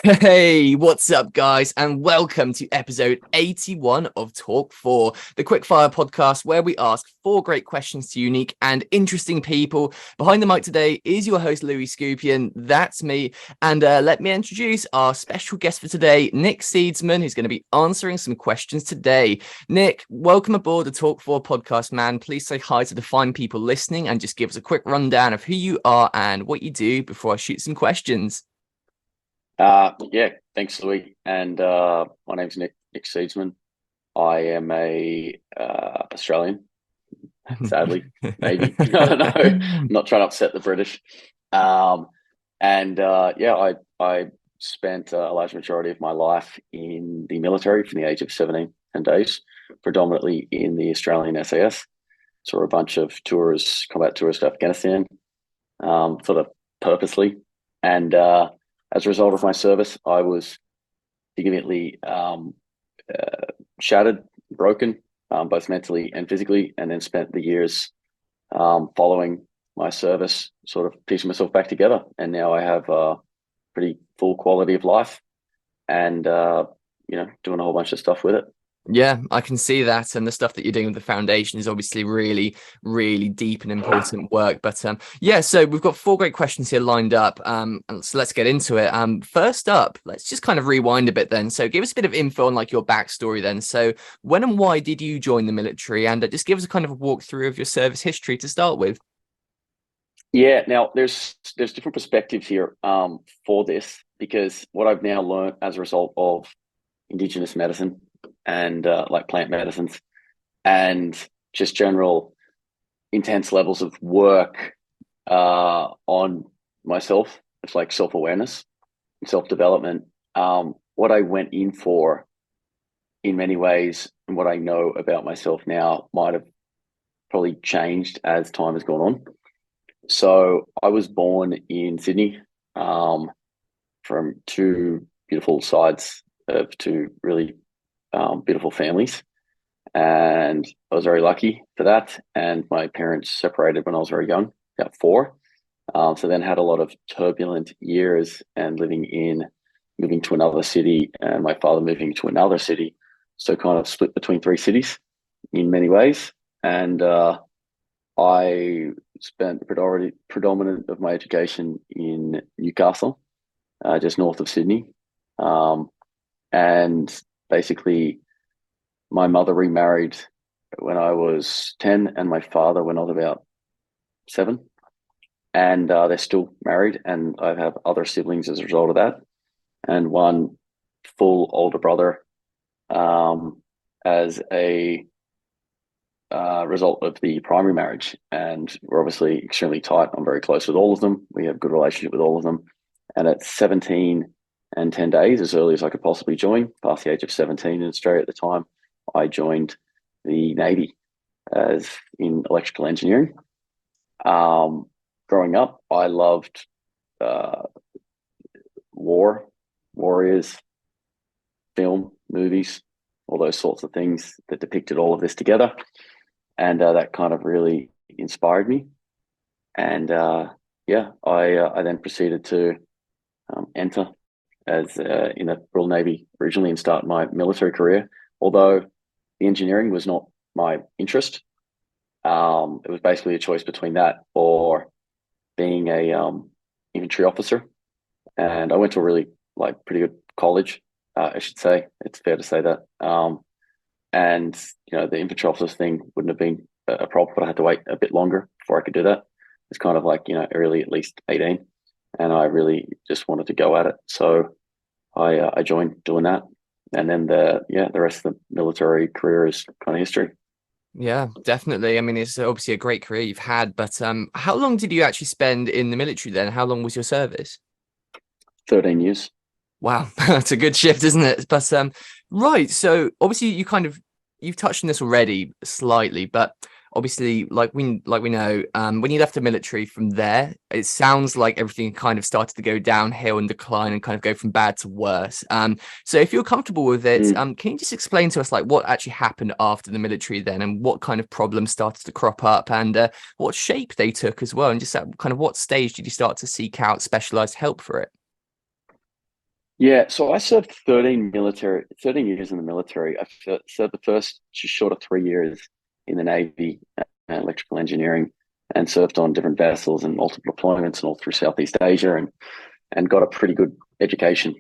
Hey, what's up, guys, and welcome to episode 81 of Talk4, the quickfire podcast where we ask 4 great questions to unique and interesting people. Behind the mic today is your host, Louis Scupian. That's me. And let me introduce our special guest for today, Nick Seedsman, who's going to be answering some questions today. Nick, welcome aboard the Talk4 podcast, man. Please say hi to the fine people listening and just give us a quick rundown of who you are and what you do before I shoot some questions. Yeah, thanks, Louis. And my name's Nick Seedsman. I am a Australian, sadly, maybe. I don't know. I'm not trying to upset the British. I spent a large majority of my life in the military from the age of 17 and days, predominantly in the Australian SAS. Saw a bunch of tours, combat tours to Afghanistan, sort of purposely. And as a result of my service, I was significantly shattered, broken, both mentally and physically, and then spent the years following my service sort of piecing myself back together. And now I have a pretty full quality of life and, doing a whole bunch of stuff with it. Yeah, I can see that. And the stuff that you're doing with the foundation is obviously really, really deep and important work. But yeah, so we've got 4 great questions here lined up. So let's get into it. First up, let's just kind of rewind a bit then. So give us a bit of info on like your backstory then. So when and why did you join the military? And just give us a kind of a walkthrough of your service history to start with. Yeah, now there's different perspectives here for this, because what I've now learned as a result of Indigenous medicine and like plant medicines and just general intense levels of work on myself. It's like self-awareness and self-development. What I went in for in many ways and what I know about myself now might have probably changed as time has gone on. So I was born in Sydney from 2 beautiful sides of 2 really beautiful families. And I was very lucky for that. And my parents separated when I was very young, about 4. So then had a lot of turbulent years and moving to another city and my father moving to another city. So kind of split between 3 cities in many ways. And I spent the predominant of my education in Newcastle, just north of Sydney. And basically, my mother remarried when I was 10 and my father when I was about 7. And they're still married, and I have other siblings as a result of that. And one full older brother as a result of the primary marriage. And we're obviously extremely tight. I'm very close with all of them. We have a good relationship with all of them. And at 17 and 10 days, as early as I could possibly join, past the age of 17 in Australia at the time, I joined the Navy as in electrical engineering. Growing up, I loved warriors, film, movies, all those sorts of things that depicted all of this together. And that kind of really inspired me. And I then proceeded to enter as in the Royal Navy originally and start my military career. Although the engineering was not my interest, it was basically a choice between that or being a infantry officer. And I went to a really pretty good college, I should say. It's fair to say that. And the infantry officer thing wouldn't have been a problem, but I had to wait a bit longer before I could do that. It's kind of early, at least 18, and I really just wanted to go at it. So I joined doing that, and then the rest of the military career is kind of history. Yeah, definitely. I mean, it's obviously a great career you've had, but how long did you actually spend in the military then? How long was your service? 13 years. Wow, that's a good shift, isn't it? But right, so obviously you've touched on this already slightly, but obviously like we know, when you left the military from there, it sounds like everything kind of started to go downhill and decline and kind of go from bad to worse. So if you're comfortable with it, can you just explain to us like what actually happened after the military then, and what kind of problems started to crop up, and what shape they took as well, and just at kind of what stage did you start to seek out specialized help for it? Yeah, so I served 13 years in the military. Served the first just short of 3 years in the Navy, electrical engineering, and served on different vessels and multiple deployments and all through Southeast Asia, and got a pretty good education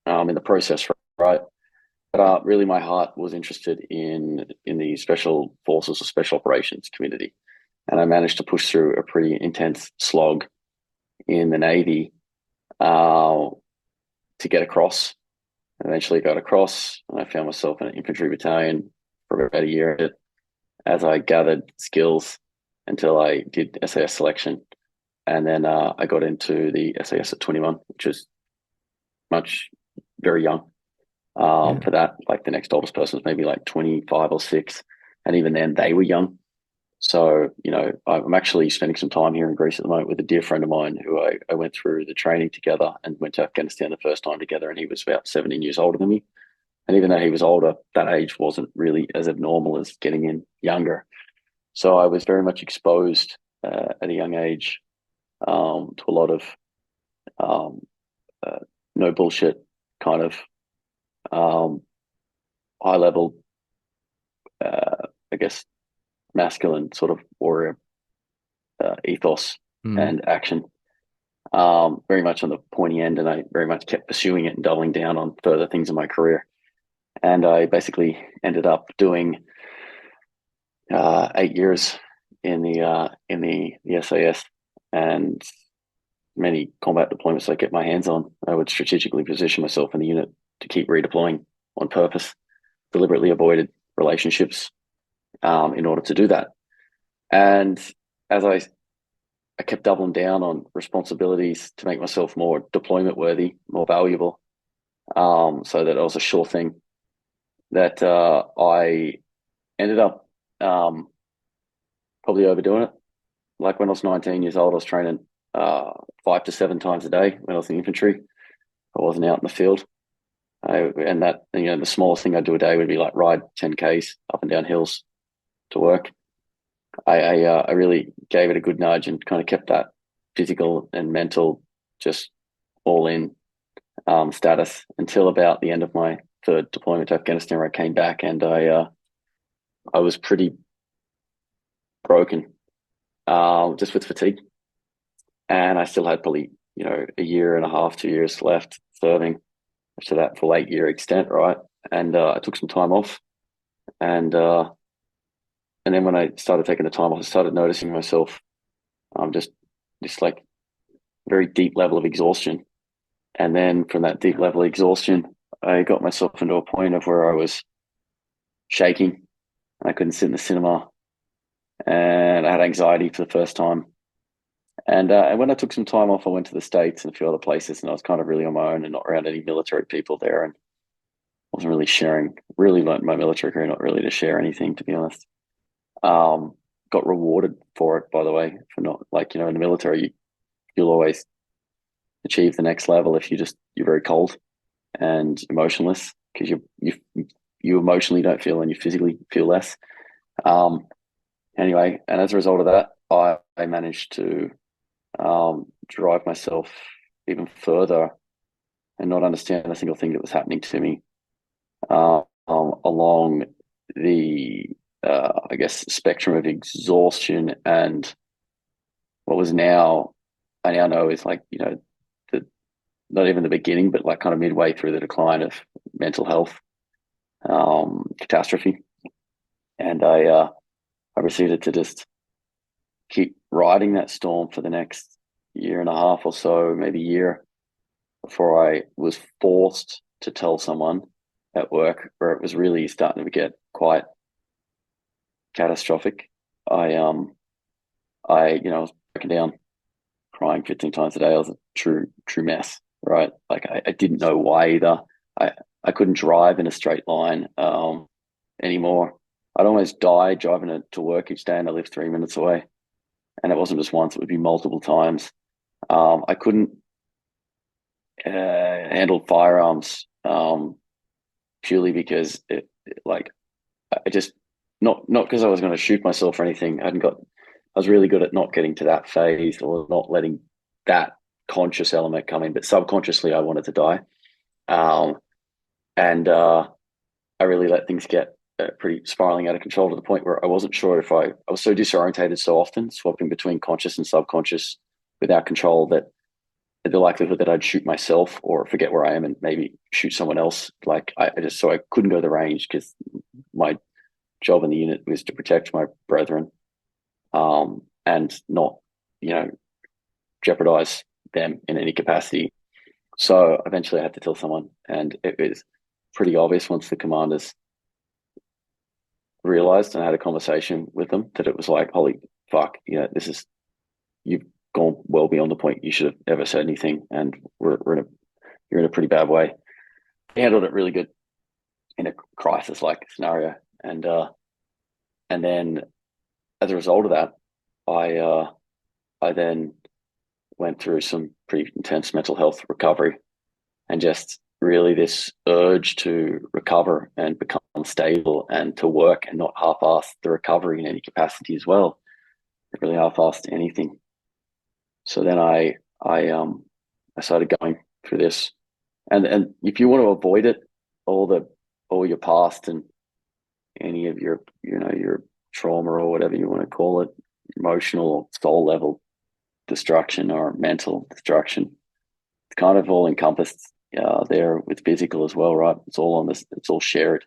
in the process, right? But really, my heart was interested in the special forces or special operations community, and I managed to push through a pretty intense slog in the Navy to get across. Eventually got across, and I found myself in an infantry battalion for about a year as I gathered skills until I did SAS selection. And then I got into the SAS at 21, which is very young Yeah. for that. Like the next oldest person was maybe like 25 or 6. And even then, they were young. So, I'm actually spending some time here in Greece at the moment with a dear friend of mine who I went through the training together and went to Afghanistan the first time together. And he was about 17 years older than me. And even though he was older, that age wasn't really as abnormal as getting in younger. So I was very much exposed at a young age to a lot of um, no bullshit kind of high level, I guess, masculine sort of warrior ethos and action, very much on the pointy end. And I very much kept pursuing it and doubling down on further things in my career. And I basically ended up doing 8 years in the SAS, and many combat deployments I get my hands on. I would strategically position myself in the unit to keep redeploying on purpose, deliberately avoided relationships in order to do that. And as I kept doubling down on responsibilities to make myself more deployment worthy, more valuable, so that it was a sure thing that I ended up probably overdoing it. Like when I was 19 years old, I was training 5 to 7 times a day when I was in infantry. I wasn't out in the field. And that, the smallest thing I'd do a day would be like ride 10Ks up and down hills to work. I really gave it a good nudge and kind of kept that physical and mental just all in status until about the end of my third deployment to Afghanistan, where I came back and I was pretty broken, just with fatigue. And I still had probably, a year and a half, 2 years left serving to that full 8 year extent, right? And I took some time off, and then when I started taking the time off, I started noticing myself just this like very deep level of exhaustion. And then from that deep level of exhaustion, I got myself into a point of where I was shaking. I couldn't sit in the cinema, and I had anxiety for the first time. And when I took some time off, I went to the States and a few other places, and I was kind of really on my own and not around any military people there, and wasn't really sharing. Really learned my military career not really to share anything, to be honest. Got rewarded for it, by the way, for not, like, in the military, you'll always achieve the next level if you're very cold and emotionless, because you emotionally don't feel and you physically feel less. Anyway, and as a result of that, I managed to drive myself even further and not understand a single thing that was happening to me along the I guess spectrum of exhaustion, and what was now I now know is like, the not even the beginning, but like kind of midway through the decline of mental health catastrophe. And I proceeded to just keep riding that storm for the next year and a half or so, maybe year, before I was forced to tell someone at work, where it was really starting to get quite catastrophic. I was breaking down, crying 15 times a day. I was a true mess, right? Like I didn't know why either. I couldn't drive in a straight line anymore. I'd almost die driving to work each day, and I lived 3 minutes away. And it wasn't just once; it would be multiple times. I couldn't handle firearms purely because I just not because I was going to shoot myself or anything. I was really good at not getting to that phase, or not letting that conscious element come in, but subconsciously I wanted to die. And I really let things get pretty spiraling out of control to the point where I wasn't sure if I was so disorientated so often, swapping between conscious and subconscious without control, that the likelihood that I'd shoot myself or forget where I am and maybe shoot someone else. Like I couldn't go to the range because my job in the unit was to protect my brethren, and not, jeopardize them in any capacity. So eventually I had to tell someone, and it was pretty obvious once the commanders realized, and I had a conversation with them, that it was like, holy fuck, you've gone well beyond the point you should have ever said anything, and you're in a pretty bad way. They handled it really good in a crisis like scenario, and then as a result of that, I then went through some pretty intense mental health recovery, and just really this urge to recover and become stable and to work and not half-ass the recovery in any capacity as well. It really half-assed anything. So then I started going through this, and if you want to avoid it, all your past and any of your your trauma or whatever you want to call it, emotional or soul level destruction or mental destruction, it's kind of all encompassed there with physical as well, right? It's all on this. It's all shared.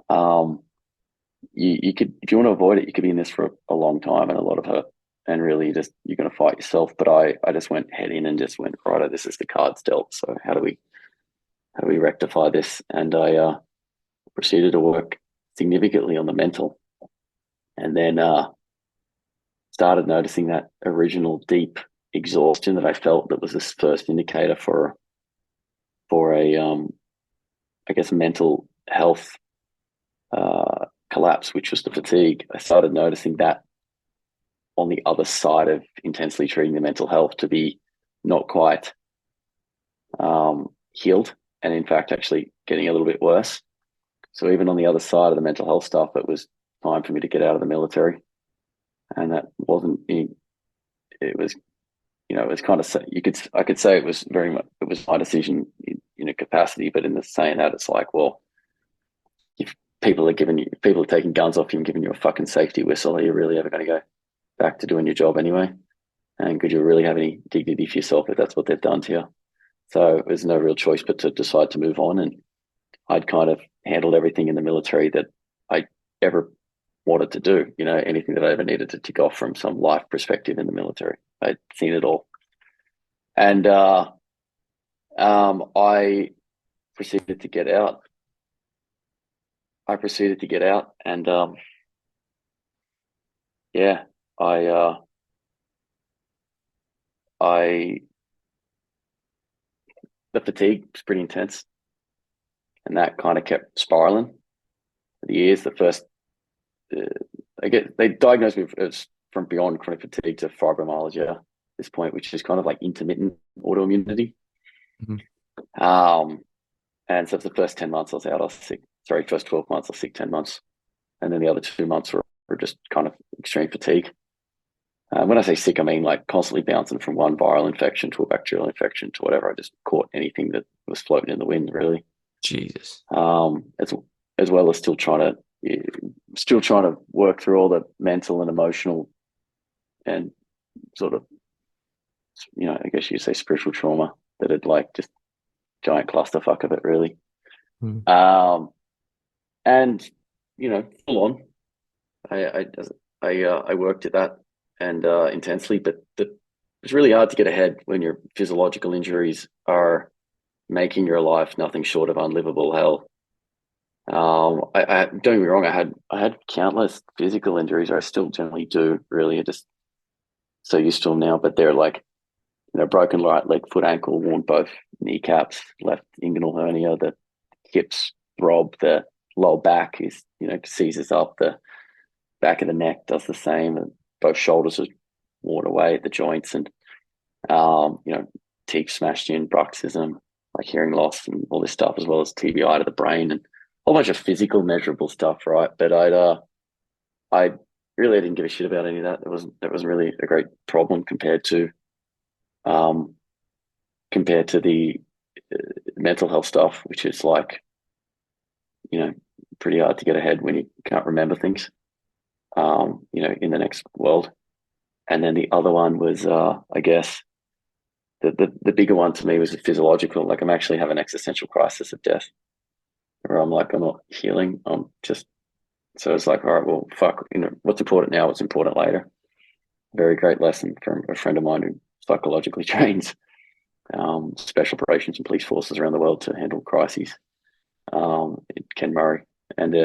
You could, if you want to avoid it, you could be in this for a long time and a lot of hurt, and really you're going to fight yourself. But I just went head in and just went, right, this is the cards dealt. So how do we rectify this? And I proceeded to work significantly on the mental, and then started noticing that original deep exhaustion that I felt, that was this first indicator for a I guess mental health collapse, which was the fatigue. I started noticing that on the other side of intensely treating the mental health to be not quite healed, and in fact actually getting a little bit worse. So even on the other side of the mental health stuff, it was time for me to get out of the military, and that wasn't. It was, it was kind of, I could say it was my decision in a capacity, but in the saying that, it's like, well, if people are taking guns off you and giving you a fucking safety whistle, are you really ever going to go back to doing your job anyway? And could you really have any dignity for yourself if that's what they've done to you? So there's no real choice but to decide to move on. And I'd kind of handled everything in the military that I ever wanted to do, anything that I ever needed to tick off from some life perspective in the military. I'd seen it all. And I proceeded to get out. And the fatigue was pretty intense, and that kind of kept spiraling for the years. The first, they diagnosed me as from beyond chronic fatigue to fibromyalgia at this point, which is kind of like intermittent autoimmunity. Mm-hmm. And so for the first 10 months I was out, I was sick. Sorry, first 12 months I was sick, 10 months. And then the other 2 months were just kind of extreme fatigue. When I say sick, I mean like constantly bouncing from one viral infection to a bacterial infection to whatever. I just caught anything that was floating in the wind, really. Jesus. As well as still trying to work through all the mental and emotional and sort of, I guess you'd say spiritual trauma that had like just giant clusterfuck of it, really. Mm. And full on. I worked at that and intensely, but it's really hard to get ahead when your physiological injuries are making your life nothing short of unlivable hell. Don't get me wrong, I had countless physical injuries. I still generally do, really. I just so used to them now, but they're like, broken right leg, foot, ankle, worn both kneecaps, left inguinal hernia, the hips throb, the lower back is, seizes up, the back of the neck does the same, and both shoulders are worn away at the joints, and teeth smashed in, bruxism, like hearing loss and all this stuff, as well as TBI to the brain and a whole bunch of physical measurable stuff, right? But I really didn't give a shit about any of that. That wasn't really a great problem compared to the mental health stuff, which is like, pretty hard to get ahead when you can't remember things, in the next world. And then the other one was, I guess, the bigger one to me was the physiological. Like, I'm actually having an existential crisis of death, where I'm like, I'm not healing. I'm just, so it's like, all right, well, fuck, what's important now, what's important later. Very great lesson from a friend of mine who psychologically trains special operations and police forces around the world to handle crises. Ken Murray. And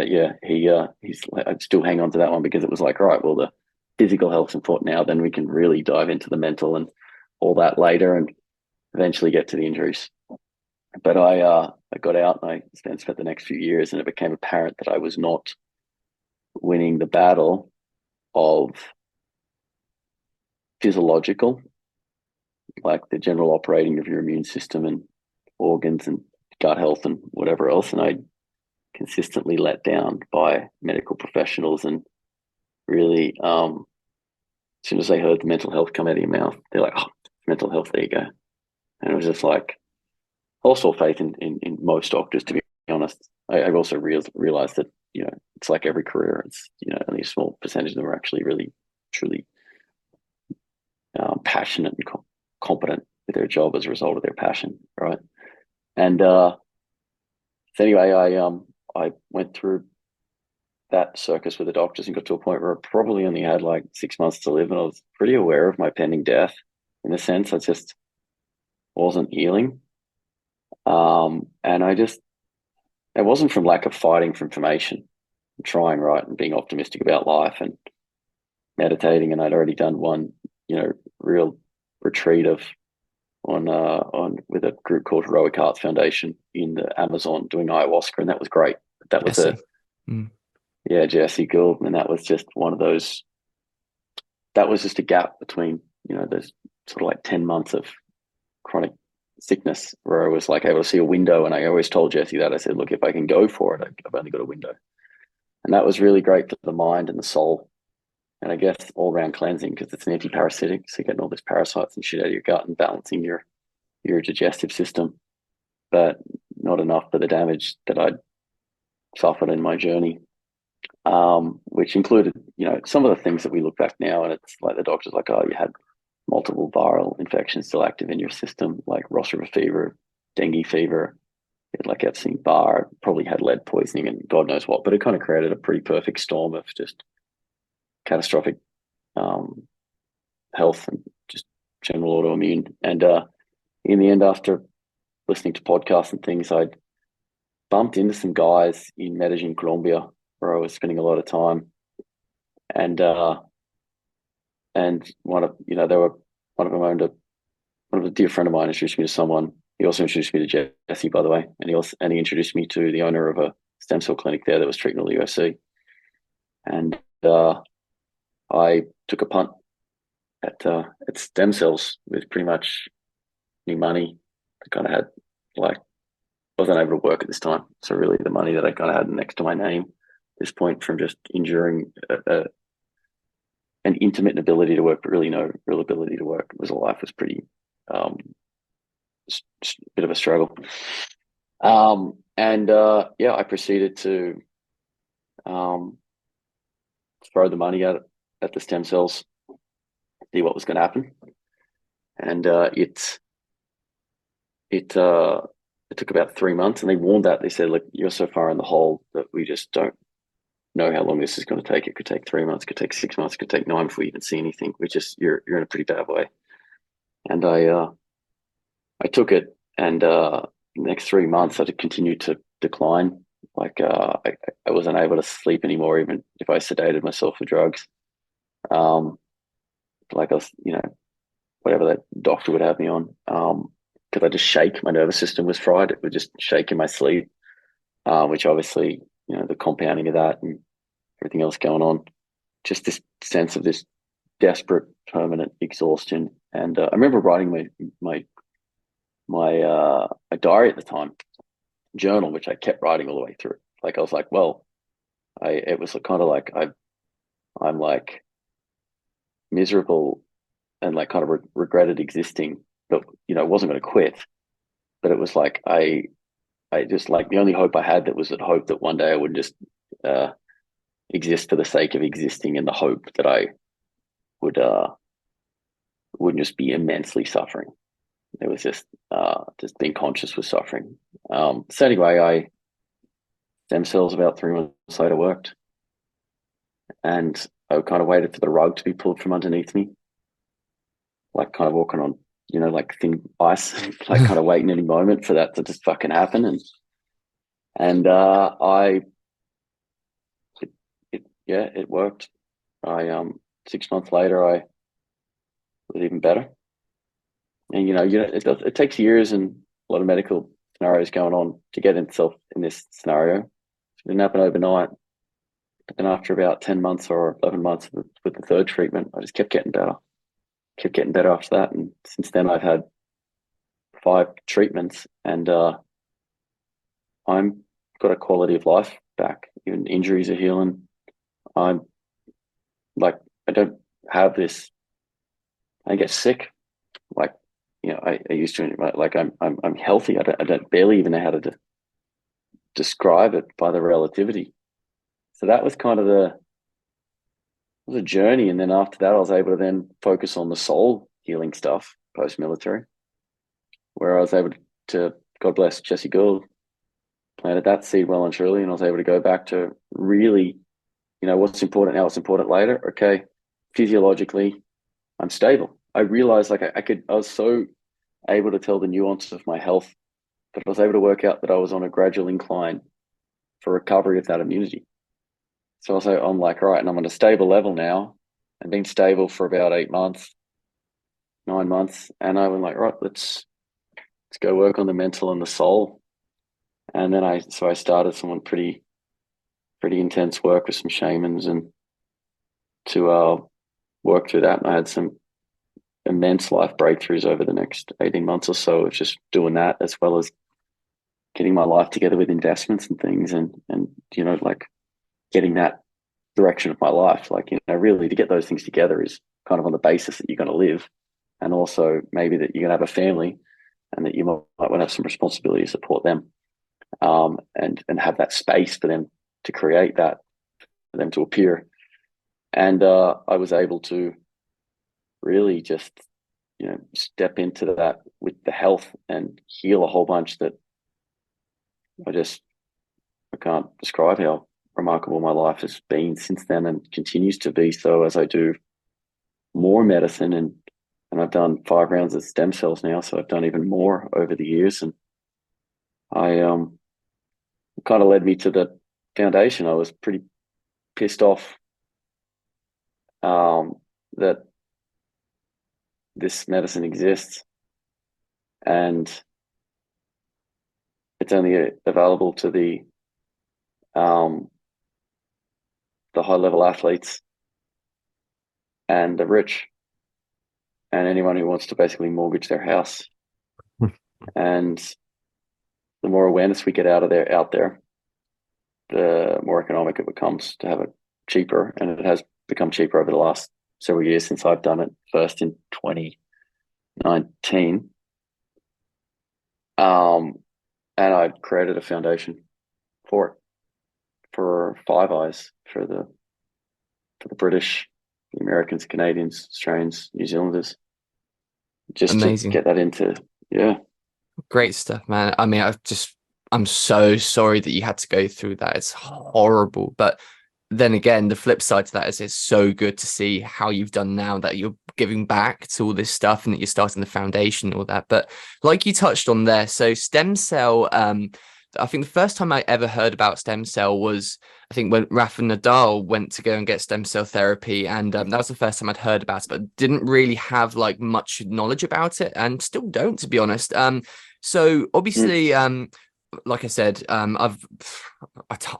he's I'd still hang on to that one, because it was like, all right, well, the physical health's important now, then we can really dive into the mental and all that later, and eventually get to the injuries. But I got out, and I spent the next few years, and it became apparent that I was not winning the battle of physiological, like the general operating of your immune system and organs and gut health and whatever else. And I consistently let down by medical professionals, and really, as soon as they heard the mental health come out of your mouth, they're like, oh, mental health, there you go. And it was just like, also faith in most doctors, to be honest. I've also realized that, it's like every career, it's, only a small percentage of them are actually really, truly passionate and competent with their job as a result of their passion, right? And so anyway, I went through that circus with the doctors and got to a point where I probably only had like 6 months to live, and I was pretty aware of my pending death, in the sense I just wasn't healing. And it wasn't from lack of fighting for information, and trying, right, and being optimistic about life and meditating. And I'd already done one, real retreat on with a group called Warrior Refit Foundation in the Amazon, doing ayahuasca, and that was great. But that was Jesse Gould, and that was just one of those. That was just a gap between, those sort of like 10 months of chronic sickness, where I was like able to see a window. And I always told Jesse that, I said, look, if I can go for it, I've only got a window. And that was really great for the mind and the soul, and I guess all around cleansing, because it's an anti-parasitic, so you're getting all these parasites and shit out of your gut and balancing your digestive system, but not enough for the damage that I'd suffered in my journey, which included, some of the things that we look back now, and it's like the doctor's like, oh, you had multiple viral infections still active in your system, like Ross River fever, dengue fever, like Epstein-Barr, probably had lead poisoning and God knows what. But it kind of created a pretty perfect storm of just catastrophic health and just general autoimmune. And in the end, after listening to podcasts and things, I'd bumped into some guys in Medellin, Colombia, where I was spending a lot of time. And one of them one of a dear friend of mine introduced me to someone. He also introduced me to Jesse, by the way, and he introduced me to the owner of a stem cell clinic there that was treating all the UFC. And I took a punt at stem cells with pretty much any money I kind of had. Like, I wasn't able to work at this time, so really the money that I kind of had next to my name at this point, from just enduring an intermittent ability to work, but really no real ability to work, was pretty bit of a struggle. I proceeded to throw the money at the stem cells, see what was going to happen. And it took about 3 months, and they warned that. They said, look, you're so far in the hole that we just don't know how long this is going to take. It could take 3 months, it could take 6 months, it could take 9 before you even see anything. You're in a pretty bad way. And I took it, and the next 3 months I continued to decline. Like, I wasn't able to sleep anymore, even if I sedated myself with drugs. Like I was, whatever that doctor would have me on, because I just shake. My nervous system was fried. It would just shake in my sleep, which obviously, the compounding of that and everything else going on, just this sense of this desperate, permanent exhaustion. And I remember writing my diary at the time, journal, which I kept writing all the way through. Like, I was like, well, it was kind of like I'm like miserable and like kind of regretted existing, but wasn't going to quit. but it was like I just like the only hope I had that was that hope that one day I would just exist for the sake of existing, in the hope that I would wouldn't just be immensely suffering. It was just being conscious was suffering. So anyway, I stem cells about 3 months later worked, and I kind of waited for the rug to be pulled from underneath me, like kind of walking on, like thin ice, like kind of waiting any moment for that to just fucking happen. And it worked. I 6 months later, I was even better. And it takes years and a lot of medical scenarios going on to get itself in this scenario. It didn't happen overnight. But then after about 10 months or 11 months with the third treatment, I just kept getting better. Kept getting better after that. And since then I've had 5 treatments, and I'm got a quality of life back. Even injuries are healing. I'm like, I don't have this, I get sick. Like, I used to, like I'm healthy. I don't barely even know how to describe it by the relativity. So that was kind of the journey. And then after that, I was able to then focus on the soul healing stuff post-military, where I was able to, God bless Jesse Gould, planted that seed well and truly, and I was able to go back to really, what's important now, what's important later. Okay, physiologically, I'm stable. I realized like I was so able to tell the nuance of my health, but I was able to work out that I was on a gradual incline for recovery of that immunity. So I'm like, all right, and I'm on a stable level now, and been stable for about 8 months, 9 months, and I went like, right, let's go work on the mental and the soul. And then I started some pretty intense work with some shamans and to work through that. And I had some immense life breakthroughs over the next 18 months or so of just doing that, as well as getting my life together with investments and things, and like getting that direction of my life. Like, really to get those things together is kind of on the basis that you're going to live, and also maybe that you're going to have a family, and that you might want to have some responsibility to support them, and have that space for them to create that, for them to appear. And I was able to really just, step into that with the health and heal a whole bunch that I can't describe how remarkable my life has been since then, and continues to be so as I do more medicine. And I've done 5 rounds of stem cells now, so I've done even more over the years. And I kind of led me to the foundation. I was pretty pissed off that this medicine exists, and it's only available to the high level athletes and the rich, and anyone who wants to basically mortgage their house. And the more awareness we get out there, the more economic it becomes to have it cheaper. And it has become cheaper over the last several years since I've done it, first in 2019. And I created a foundation for it, for Five Eyes, for the British, the Americans, Canadians, Australians, New Zealanders, just Amazing. to get that into, Great stuff, man. I mean, I'm so sorry that you had to go through that. It's horrible. But then again, the flip side to that is it's so good to see how you've done now, that you're giving back to all this stuff and that you're starting the foundation and all that. But like you touched on there, so stem cell, I think the first time I ever heard about stem cell was, I think, when Rafa Nadal went to go and get stem cell therapy. And that was the first time I'd heard about it, but didn't really have like much knowledge about it, and still don't, to be honest. So obviously, like I said, I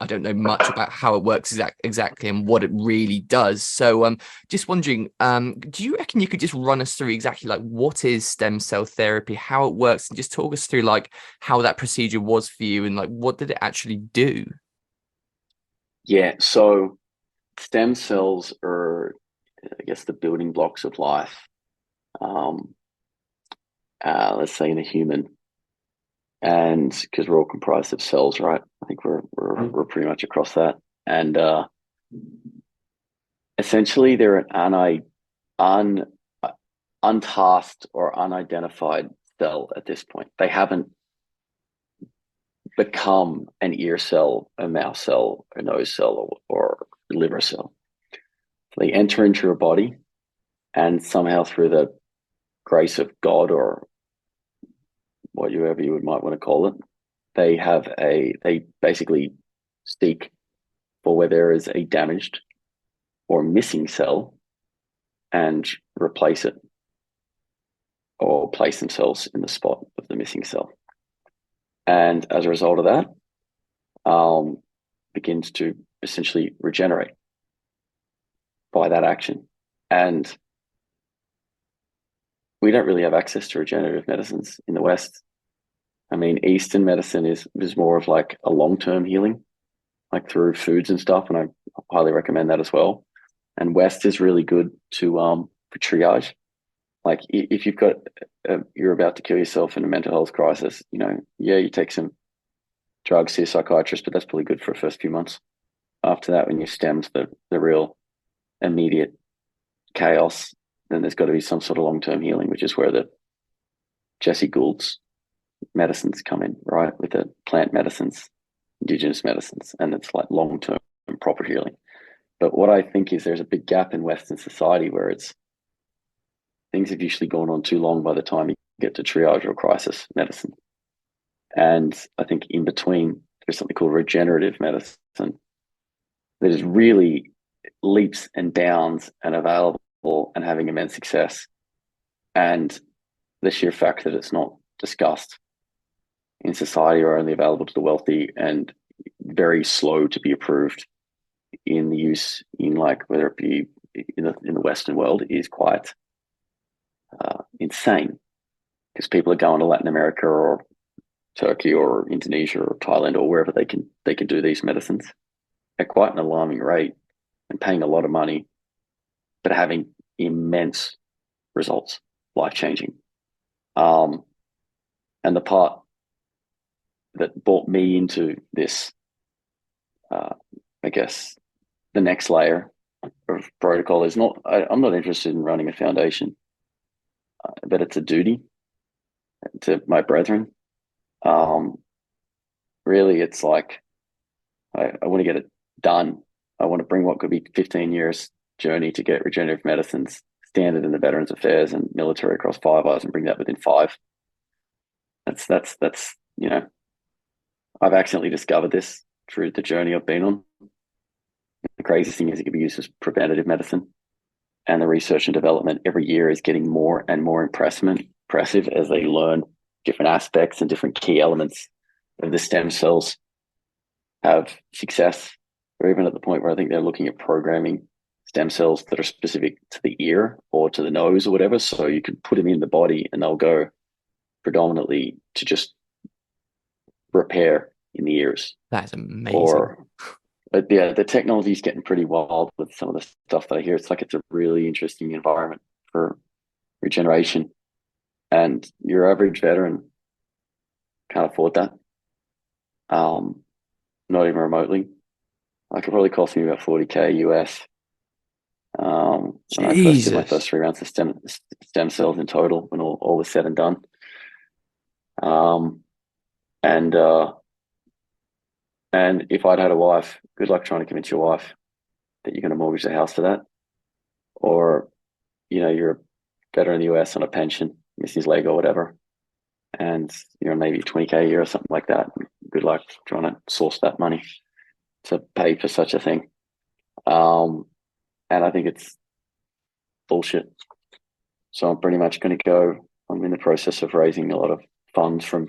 don't know much about how it works exactly and what it really does. So just wondering, do you reckon you could just run us through exactly like what is stem cell therapy, how it works, and just talk us through like how that procedure was for you and like what did it actually do? Yeah. So stem cells are, I guess, the building blocks of life. Let's say in a human, and because we're all comprised of cells, right? I think we're pretty much across that. And essentially, they're an untasked or unidentified cell at this point. They haven't become an ear cell, a mouth cell, a nose cell, or liver cell. So they enter into your body, and somehow through the grace of God or whatever you might want to call it, they basically seek for where there is a damaged or missing cell and replace it or place themselves in the spot of the missing cell. And as a result of that, begins to essentially regenerate by that action. And we don't really have access to regenerative medicines in the West. I mean, Eastern medicine is more of like a long-term healing, like through foods and stuff, and I highly recommend that as well. And West is really good to for triage. Like if you've got you're about to kill yourself in a mental health crisis, you take some drugs, see a psychiatrist, but that's probably good for the first few months. After that, when you stem to the real immediate chaos, then there's got to be some sort of long-term healing, which is where the Jesse Gould's medicines come in, right? With the plant medicines, indigenous medicines, and it's like long-term proper healing. But what I think is there's a big gap in Western society where things have usually gone on too long by the time you get to triage or crisis medicine. And I think in between, there's something called regenerative medicine that is really leaps and bounds and available and having immense success. And the sheer fact that it's not discussed in society or only available to the wealthy and very slow to be approved in the use in like whether it be in the Western world is quite insane, because people are going to Latin America or Turkey or Indonesia or Thailand or wherever they can do these medicines at quite an alarming rate and paying a lot of money, but having immense results, life-changing. And the part that brought me into this, I guess, the next layer of protocol is I'm not interested in running a foundation, but it's a duty to my brethren. Really, it's like I want to get it done. I want to bring what could be 15 years journey to get regenerative medicines standard in the Veterans Affairs and military across 5 hours and bring that within 5. That's I've accidentally discovered this through the journey I've been on. The craziest thing is it can be used as preventative medicine, and the research and development every year is getting more and more impressive as they learn different aspects and different key elements of the stem cells have success, or even at the point where I think they're looking at programming stem cells that are specific to the ear or to the nose or whatever. So you can put them in the body and they'll go predominantly to just repair in the ears. That's amazing. But yeah, the technology is getting pretty wild with some of the stuff that I hear. It's like it's a really interesting environment for regeneration, and your average veteran can't afford that. Not even remotely. It could probably cost me about 40K US. When I first did my first 3 rounds of stem cells in total, when all was said and done. And if I'd had a wife, good luck trying to convince your wife that you're going to mortgage the house for that. Or, you're a veteran in the US on a pension, missing his leg or whatever, and you're maybe 20K a year or something like that. Good luck trying to source that money to pay for such a thing. And I think it's bullshit. So I'm pretty much going to I'm in the process of raising a lot of funds from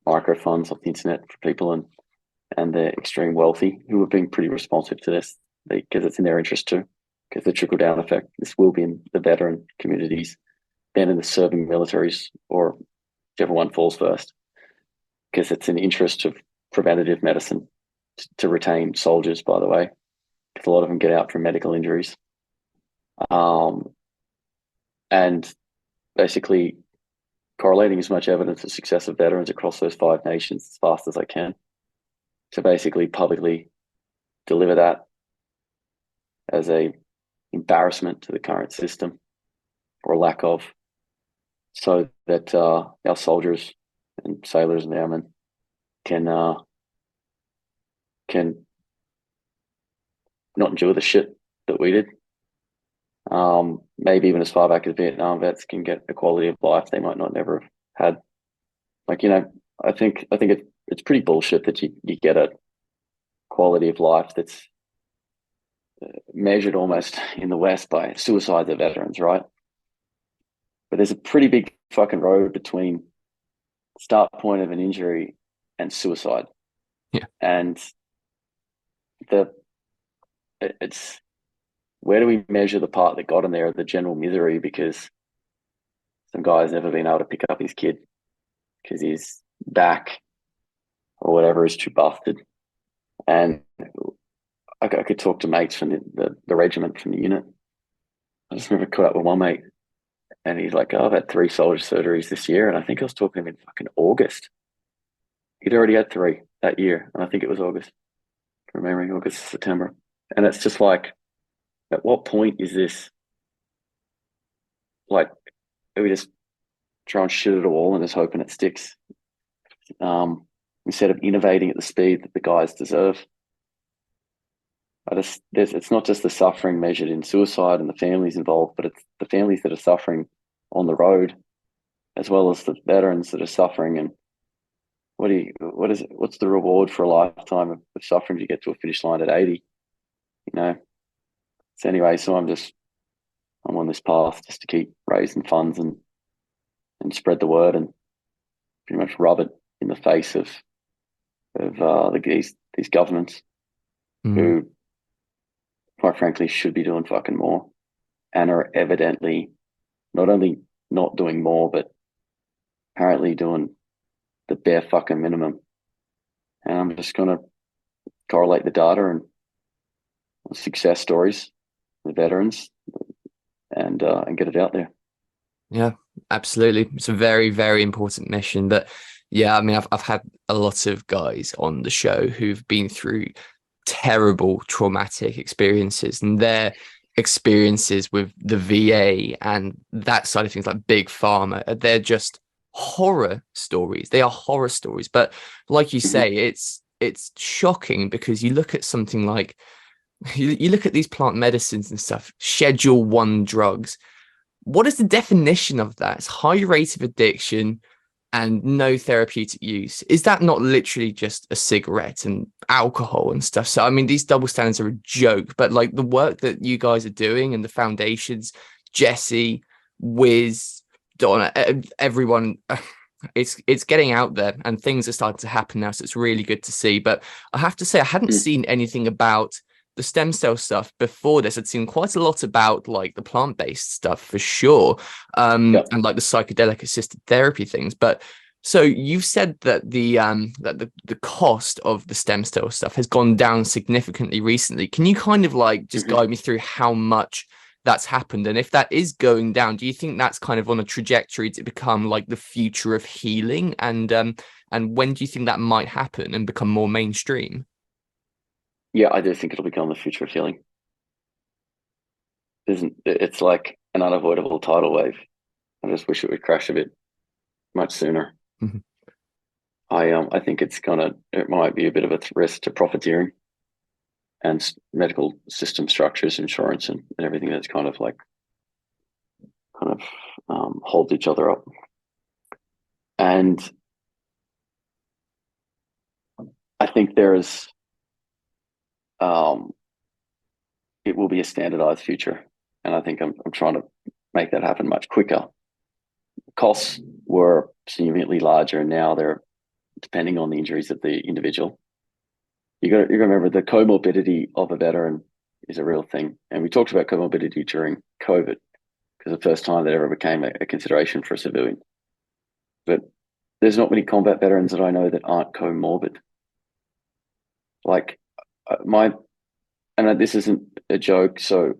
micro funds off the internet for people and the extreme wealthy who have been pretty responsive to this, because it's in their interest too, because the trickle down effect, this will be in the veteran communities, then in the serving militaries, or whichever one falls first, because it's an interest of preventative medicine to retain soldiers, by the way, because a lot of them get out from medical injuries. And basically correlating as much evidence of success of veterans across those 5 nations as fast as I can, to basically publicly deliver that as a embarrassment to the current system, or lack of, so that our soldiers and sailors and airmen can not endure the shit that we did. Maybe even as far back as Vietnam vets can get a quality of life they might not never have had. Like, I think it's pretty bullshit that you get a quality of life that's measured almost in the West by suicides of veterans, right? But there's a pretty big fucking road between start point of an injury and suicide. Yeah. And it's where do we measure the part that got in there, the general misery, because some guy's never been able to pick up his kid because his back or whatever is too busted. And I could talk to mates from the regiment, from the unit. I just remember caught up with one mate, and he's like, "Oh, I've had 3 soldier surgeries this year," and I think I was talking to him in fucking August. He'd already had 3 that year, and I think it was August. Remembering August, September, and it's just like, at what point is this? Like, are we just throwing shit at a wall and just hoping it sticks, instead of innovating at the speed that the guys deserve? It's not just the suffering measured in suicide and the families involved, but it's the families that are suffering on the road, as well as the veterans that are suffering. And what's the reward for a lifetime of suffering to get to a finish line at 80? So anyway, so I'm on this path just to keep raising funds and spread the word, and pretty much rub it in the face of these governments who, quite frankly, should be doing fucking more, and are evidently not only not doing more, but apparently doing the bare fucking minimum. And I'm just going to correlate the data and success stories, the veterans, and get it out there. Yeah, absolutely. It's a very, very important mission. But yeah, I mean, I've had a lot of guys on the show who've been through terrible traumatic experiences, and their experiences with the VA and that side of things, like big pharma, they're just horror stories. They are horror stories. But like you say, it's shocking, because you look at something like, you look at these plant medicines and stuff, Schedule 1 drugs. What is the definition of that? It's high rate of addiction and no therapeutic use. Is that not literally just a cigarette and alcohol and stuff? So, I mean, these double standards are a joke, but like the work that you guys are doing and the foundations, Jesse, Wiz, Donna, everyone, it's getting out there, and things are starting to happen now. So it's really good to see. But I have to say, I hadn't seen anything about the stem cell stuff before this. I'd seen quite a lot about like the plant-based stuff for sure, and like the psychedelic assisted therapy things. But so you've said that the cost of the stem cell stuff has gone down significantly recently. Can you kind of like just guide me through how much that's happened, and if that is going down, do you think that's kind of on a trajectory to become like the future of healing? And when do you think that might happen and become more mainstream? Yeah, I do think it'll become the future of healing. It's like an unavoidable tidal wave. I just wish it would crash a bit much sooner. I think it might be a bit of a risk to profiteering and medical system structures, insurance, and everything that's kind of holds each other up. And I think it will be a standardized future, and I think I'm trying to make that happen much quicker. Costs were significantly larger, and now they're, depending on the injuries of the individual. You got to remember, the comorbidity of a veteran is a real thing, and we talked about comorbidity during COVID, because the first time that ever became a consideration for a civilian. But there's not many combat veterans that I know that aren't comorbid. Like and this isn't a joke. So,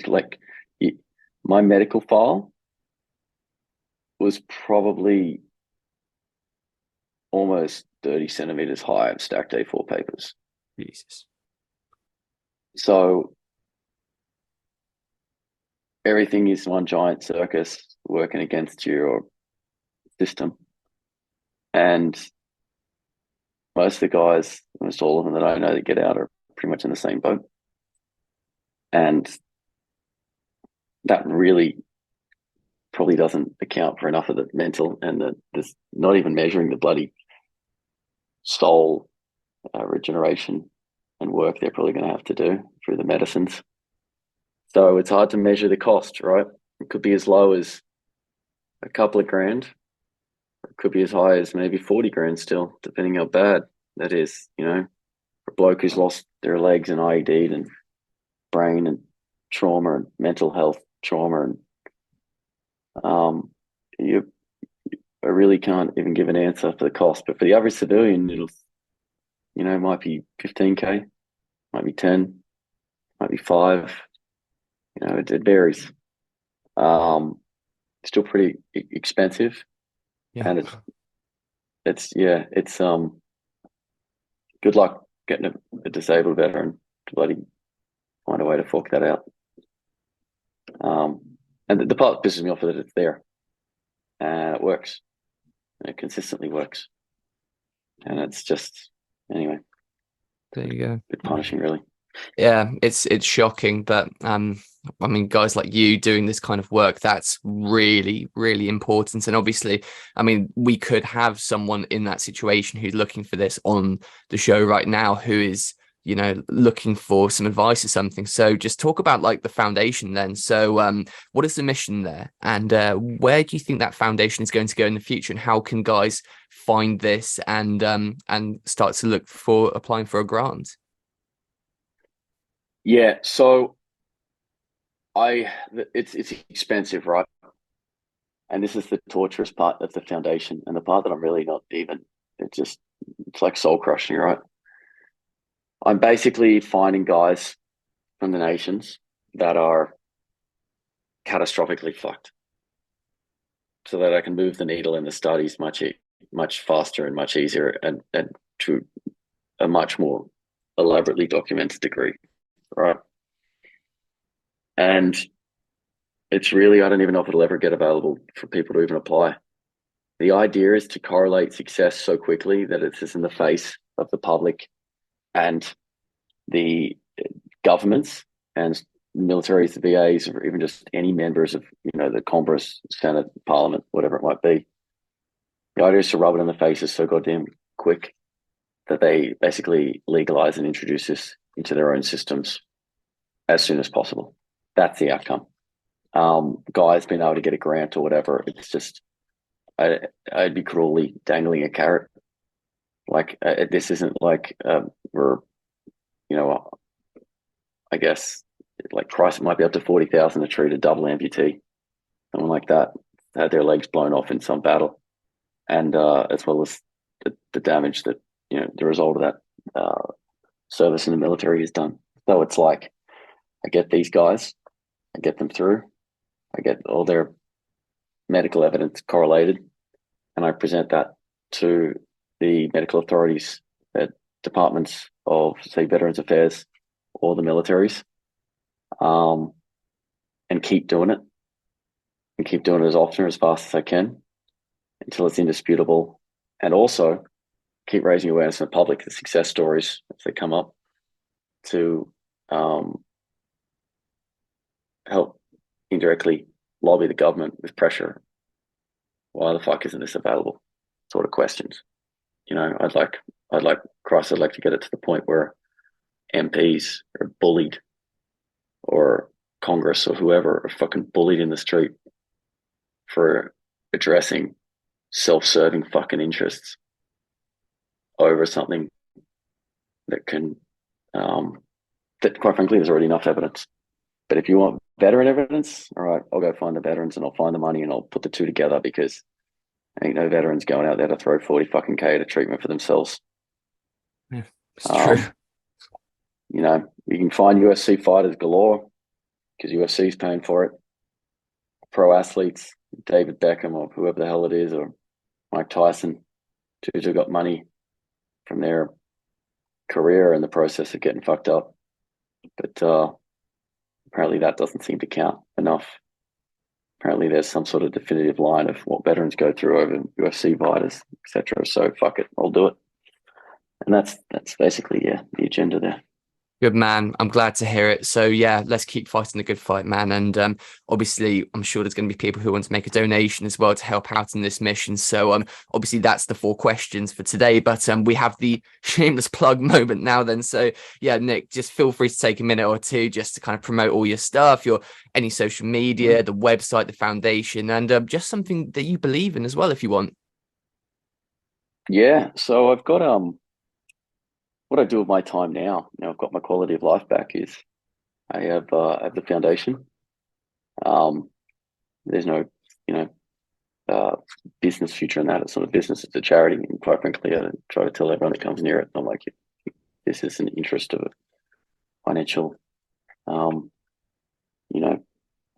like, my medical file was probably almost 30 centimeters high of stacked A4 papers. Jesus. So everything is one giant circus working against your system. And most of the guys, almost all of them that I know that get out are pretty much in the same boat. And that really probably doesn't account for enough of the mental and there's not even measuring the bloody soul regeneration and work they're probably going to have to do through the medicines. So it's hard to measure the cost, right? It could be as low as a couple of grand. It could be as high as maybe 40 grand still, depending how bad that is, you know, for a bloke who's lost their legs and IED'd and brain and trauma and mental health trauma. And I really can't even give an answer for the cost. But for the average civilian, it'll, you know, might be 15K, might be 10, might be 5. You know, it varies. Still pretty expensive. Yeah. And it's good luck getting a disabled veteran to bloody find a way to fork that out. And the part that pisses me off is that it's there and it works. And it consistently works. And it's just, anyway, There you go. a bit punishing, really. Yeah, it's shocking, but I mean, guys like you doing this kind of work, that's really, really important. And obviously, I mean, we could have someone in that situation who's looking for this on the show right now, who is, you know, looking for some advice or something. So just talk about like the foundation then. So what is the mission there, and where do you think that foundation is going to go in the future, and how can guys find this and start to look for applying for a grant? Yeah, so it's expensive, right? And this is the torturous part of the foundation, and the part that I'm really not even, it's like soul crushing, right? I'm basically finding guys from the nations that are catastrophically fucked, so that I can move the needle in the studies much faster and much easier, and to a much more elaborately documented degree, right? And it's really, I don't even know if it'll ever get available for people to even apply. The idea is to correlate success so quickly that it's just in the face of the public and the governments and militaries, the VAs, or even just any members of, you know, the Congress, Senate, Parliament, whatever it might be. The idea is to rub it in the faces so goddamn quick that they basically legalize and introduce this into their own systems as soon as possible. That's the outcome. Guys being able to get a grant or whatever, it's just, I'd be cruelly dangling a carrot. Like, this isn't like we're, you know, I guess like price might be up to 40,000 to treat a double amputee, someone like that had their legs blown off in some battle, and as well as the damage that, you know, the result of that service in the military has done. So it's like, I get these guys, I get them through, I get all their medical evidence correlated, and I present that to the medical authorities at departments of, say, Veterans Affairs or the militaries, and keep doing it, and keep doing it as often or as fast as I can until it's indisputable, and also keep raising awareness in the public, the success stories as they come up, to help indirectly lobby the government with pressure. Why the fuck isn't this available? Sort of questions. You know, I'd like to get it to the point where MPs are bullied, or Congress or whoever are fucking bullied in the street for addressing self-serving fucking interests over something that can, that quite frankly, there's already enough evidence. But if you want veteran evidence, all right, I'll go find the veterans and I'll find the money and I'll put the two together, because ain't no veterans going out there to throw 40 fucking K at a treatment for themselves. Yeah, it's true. You know, you can find UFC fighters galore because UFC is paying for it. Pro athletes, David Beckham or whoever the hell it is, or Mike Tyson, dudes who got money from their career in the process of getting fucked up. But apparently that doesn't seem to count enough. Apparently there's some sort of definitive line of what veterans go through over UFC fighters, etc. So fuck it, I'll do it. And that's basically the agenda there. Good man. I'm glad to hear it. So yeah, let's keep fighting the good fight, man. And obviously, I'm sure there's going to be people who want to make a donation as well to help out in this mission. So obviously, that's the 4 questions for today. But we have the shameless plug moment now. Then, so yeah, Nick, just feel free to take a minute or two just to kind of promote all your stuff, any social media, the website, the foundation, and just something that you believe in as well, if you want. Yeah. So I've got what I do with my time now. Now I've got my quality of life back. Is I have the foundation. There's no business future in that. It's not a business, it's a charity. And quite frankly, I try to tell everyone that comes near it, I'm like, this is an interest of a financial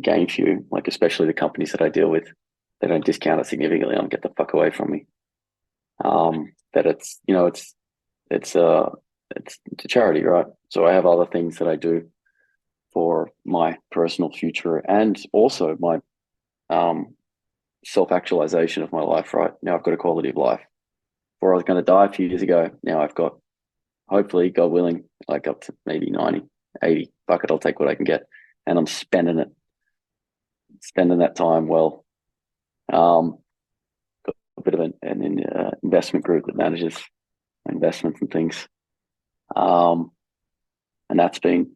gain for you, like especially the companies that I deal with. They don't discount it significantly. Get the fuck away from me. That it's a charity, right? So I have other things that I do for my personal future and also my self-actualization of my life. Right now I've got a quality of life. Before I was going to die a few years ago, now I've got, hopefully, God willing, like up to maybe 90, 80. Fuck it, I'll take what I can get. And I'm spending that time well. Got a bit of an investment group that manages investments and things. And it's been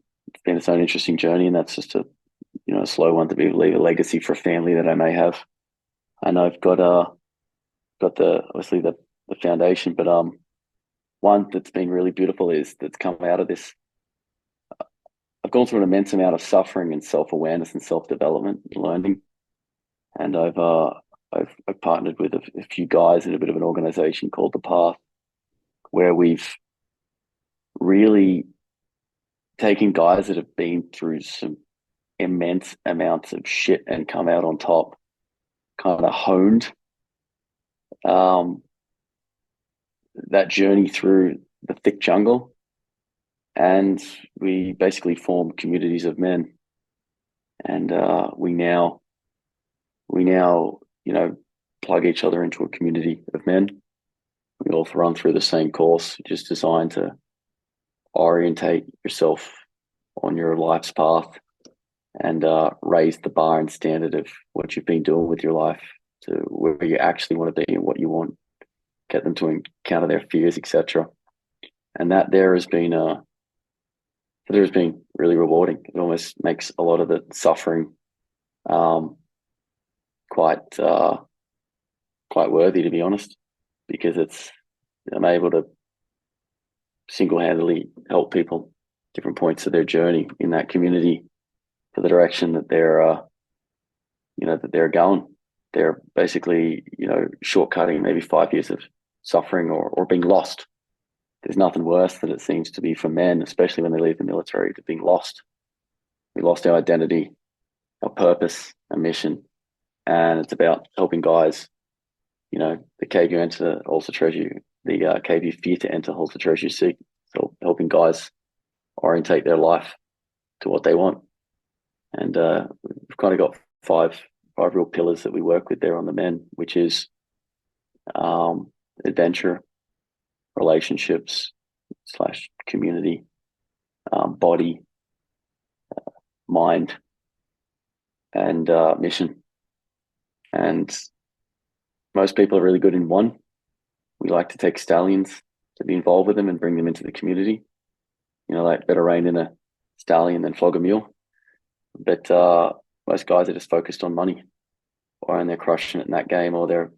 its own interesting journey. And that's just a slow one to leave a legacy for a family that I may have. And I've got obviously the foundation, but one that's been really beautiful that's come out of this. I've gone through an immense amount of suffering and self-awareness and self-development and learning. And I've partnered with a few guys in a bit of an organization called The Path, where we've really taken guys that have been through some immense amounts of shit and come out on top, kind of honed that journey through the thick jungle, and we basically form communities of men. And we now plug each other into a community of men. We all run through the same course, just designed to orientate yourself on your life's path and raise the bar and standard of what you've been doing with your life to where you actually want to be and what you want. Get them to encounter their fears, etc. And that there has been really rewarding. It almost makes a lot of the suffering quite worthy, to be honest, because I'm able to single-handedly help people different points of their journey in that community for the direction that they're going. They're basically shortcutting maybe 5 years of suffering or being lost. There's nothing worse than it seems to be for men, especially when they leave the military, to being lost. We lost our identity, our purpose, our mission, and it's about helping guys. The cave you enter holds the treasure. The cave you fear to enter holds the treasure you seek. So helping guys orientate their life to what they want. And we've kind of got five real pillars that we work with there on the men, which is adventure, relationships / community, body, mind, and mission. And most people are really good in one. We like to take stallions to be involved with them and bring them into the community. Like better rein in a stallion than flog a mule. But most guys are just focused on money, and they're crushing it in that game, or they're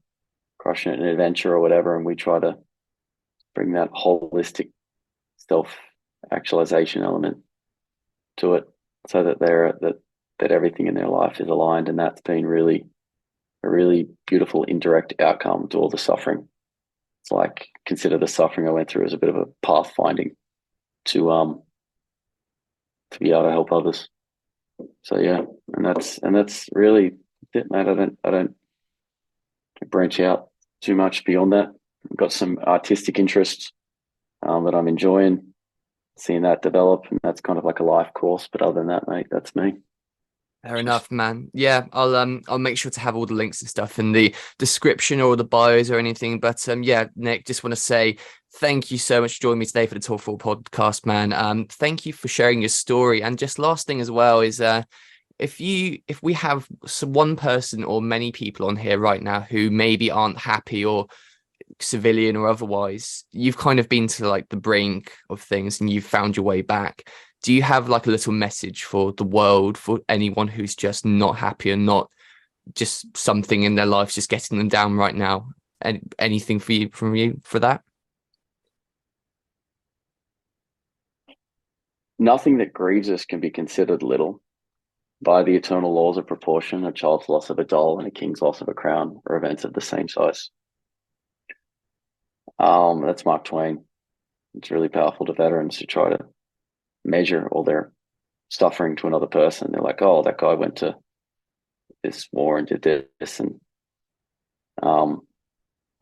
crushing it in adventure or whatever. And we try to bring that holistic self-actualization element to it, so that that everything in their life is aligned. And that's been really a really beautiful indirect outcome to all the suffering. It's like, consider the suffering I went through as a bit of a pathfinding to be able to help others. So yeah, and that's really That's it, mate. I don't branch out too much beyond that. I've got some artistic interests that I'm enjoying, seeing that develop, and that's kind of like a life course. But other than that, mate, that's me. Fair Just enough, man. Yeah, I'll make sure to have all the links and stuff in the description or the bios or anything. But yeah, Nick, just want to say thank you so much for joining me today for the Talk4 podcast, man. Thank you for sharing your story. And just last thing as well is if we have one person or many people on here right now who maybe aren't happy or civilian or otherwise, you've kind of been to like the brink of things and you've found your way back. Do you have like a little message for the world, for anyone who's just not happy and not just something in their life just getting them down right now? And anything for you from you for that? nothing that grieves us can be considered little. By the eternal laws of proportion, a child's loss of a doll and a king's loss of a crown are events of the same size. That's Mark Twain. It's really powerful to veterans to try to measure all their suffering to another person. They're like, oh, that guy went to this war and did this, um,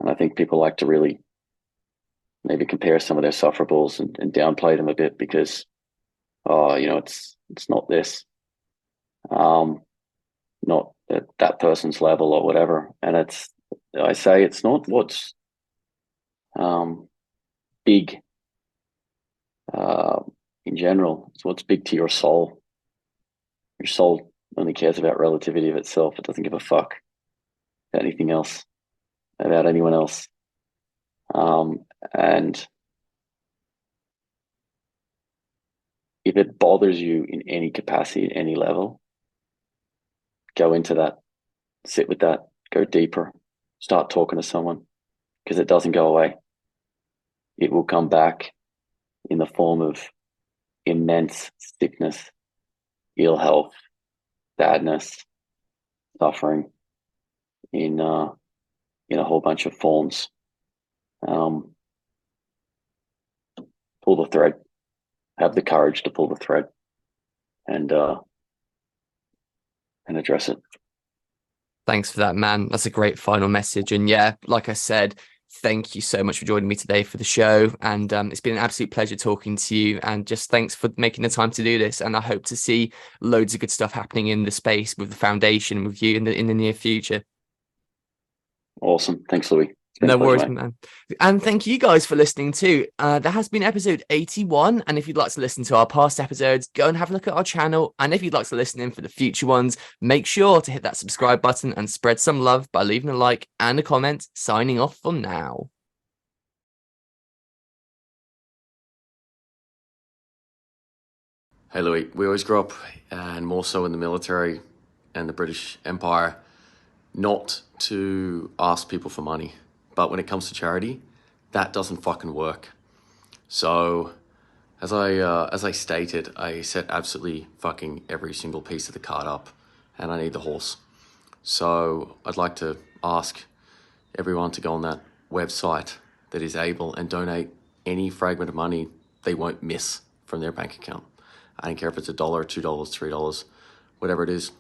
and I think people like to really maybe compare some of their sufferables and downplay them a bit because, oh, it's not this, not at that person's level or whatever. And I say it's not what's big in general. It's what's big to your soul. Your soul only cares about relativity of itself. It doesn't give a fuck about anything else, about anyone else. And if it bothers you in any capacity, at any level, go into that, sit with that, go deeper, start talking to someone because it doesn't go away. It will come back in the form of immense sickness, ill health, sadness, suffering in a whole bunch of forms. Pull the thread, have the courage to pull the thread and address it. Thanks for that, man. That's a great final message. And yeah, like I said, thank you so much for joining me today for the show. And it's been an absolute pleasure talking to you. And just thanks for making the time to do this. And I hope to see loads of good stuff happening in the space with the foundation, with you in the near future. Awesome. Thanks, Louis. It's been a No pleasure, worries, mate. man. And thank you guys for listening too. That has been episode 81. And if you'd like to listen to our past episodes, go and have a look at our channel. And if you'd like to listen in for the future ones, make sure to hit that subscribe button and spread some love by leaving a like and a comment. Signing off for now. Hey Louis, we always grew up, and more so in the military and the British Empire, not to ask people for money. But when it comes to charity, that doesn't fucking work. So, as I stated, I set absolutely fucking every single piece of the card up, and I need the horse. So I'd like to ask everyone to go on that website that is able and donate any fragment of money they won't miss from their bank account. I don't care if it's $1, $2, $3, whatever it is,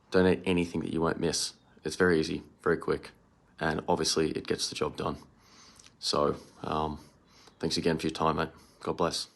donate anything that you won't miss. It's very easy, very quick, and obviously it gets the job done. So, thanks again for your time, mate. God bless.